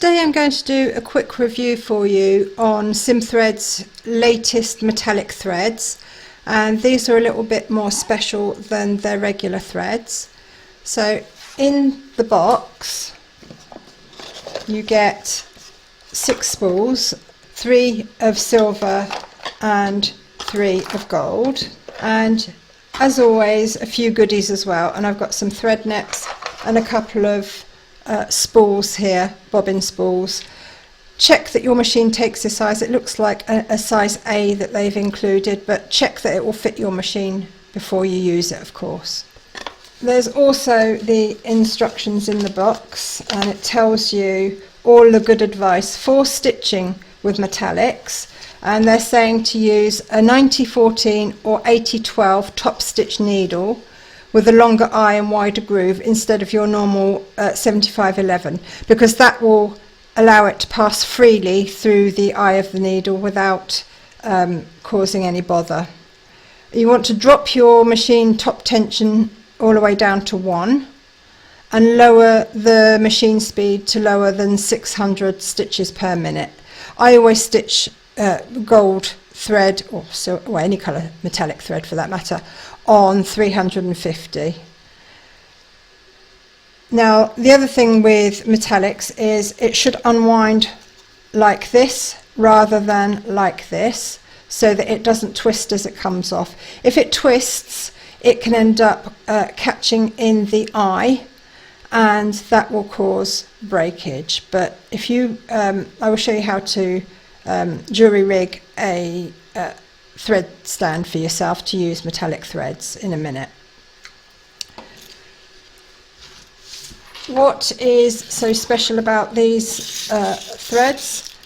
Today I'm going to do a quick review for you on Simthread's latest metallic threads, and these are a little bit more special than their regular threads. So in the box you get 6 spools, 3 of silver and 3 of gold, and as always a few goodies as well. And I've got some thread nets and a couple of spools here, bobbin spools. Check that your machine takes this size. It looks like a size A that they've included, but check that it will fit your machine before you use it, of course. There's also the instructions in the box, and it tells you all the good advice for stitching with metallics, and they're saying to use a 90-14 or 80-12 top stitch needle with a longer eye and wider groove instead of your normal 75-11, because that will allow it to pass freely through the eye of the needle without causing any bother. You want to drop your machine top tension all the way down to 1 and lower the machine speed to lower than 600 stitches per minute. I always stitch gold thread, or any colour metallic thread for that matter, on 350. Now the other thing with metallics is it should unwind like this rather than like this, so that it doesn't twist as it comes off. If it twists, it can end up catching in the eye, and that will cause breakage. But if you I will show you how to jury rig a thread stand for yourself to use metallic threads in a minute. What is so special about these threads?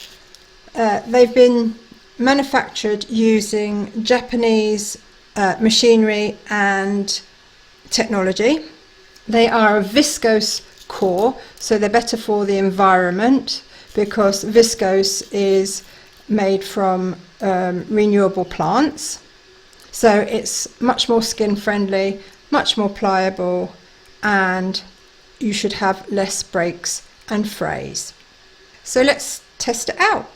They've been manufactured using Japanese machinery and technology. They are a viscose core, so they're better for the environment, because viscose is made from renewable plants, so it's much more skin friendly, much more pliable, and you should have less breaks and frays. So let's test it out.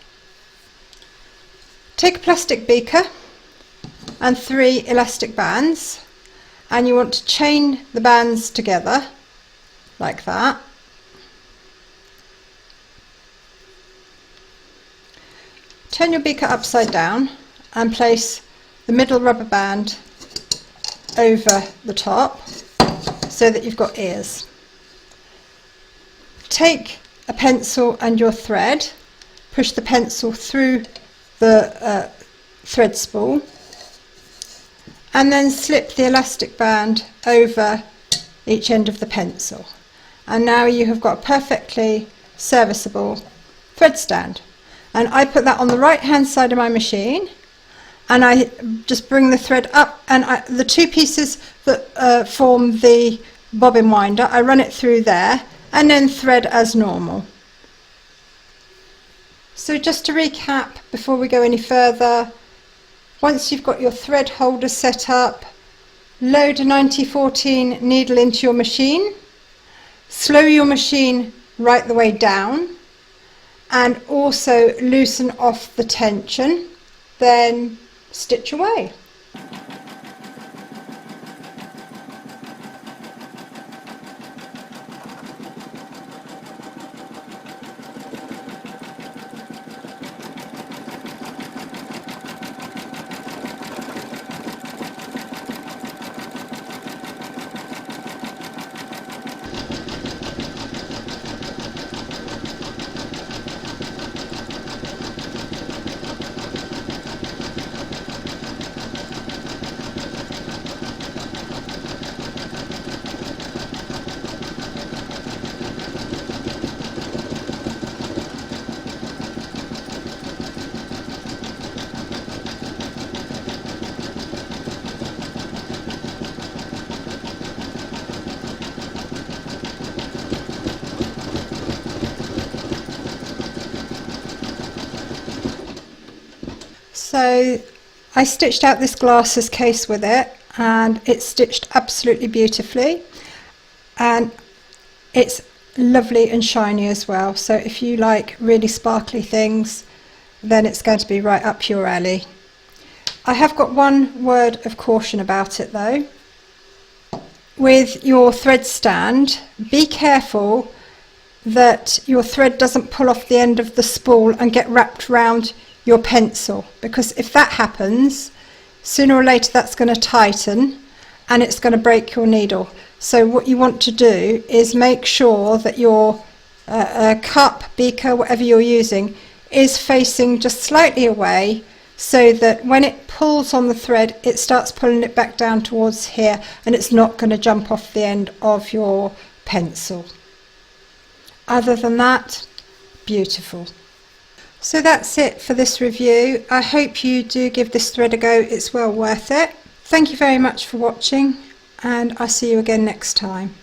Take a plastic beaker and 3 elastic bands, and you want to chain the bands together like that. Turn your beaker upside down and place the middle rubber band over the top so that you've got ears. Take a pencil and your thread, push the pencil through the thread spool, and then slip the elastic band over each end of the pencil. And now you have got a perfectly serviceable thread stand. And I put that on the right hand side of my machine, and I just bring the thread up, and the 2 pieces that form the bobbin winder, I run it through there and then thread as normal. So just to recap before we go any further, once you've got your thread holder set up, load a 90-14 needle into your machine, slow your machine right the way down, and also loosen off the tension, then stitch away. So I stitched out this glasses case with it, and it's stitched absolutely beautifully, and it's lovely and shiny as well. So if you like really sparkly things, then it's going to be right up your alley. I have got one word of caution about it though. With your thread stand, be careful that your thread doesn't pull off the end of the spool and get wrapped around your pencil, because if that happens, sooner or later that's going to tighten and it's going to break your needle. So what you want to do is make sure that your cup, beaker, whatever you're using, is facing just slightly away, so that when it pulls on the thread it starts pulling it back down towards here and it's not going to jump off the end of your pencil. Other than that, beautiful. So that's it for this review. I hope you do give this thread a go, it's well worth it. Thank you very much for watching, and I'll see you again next time.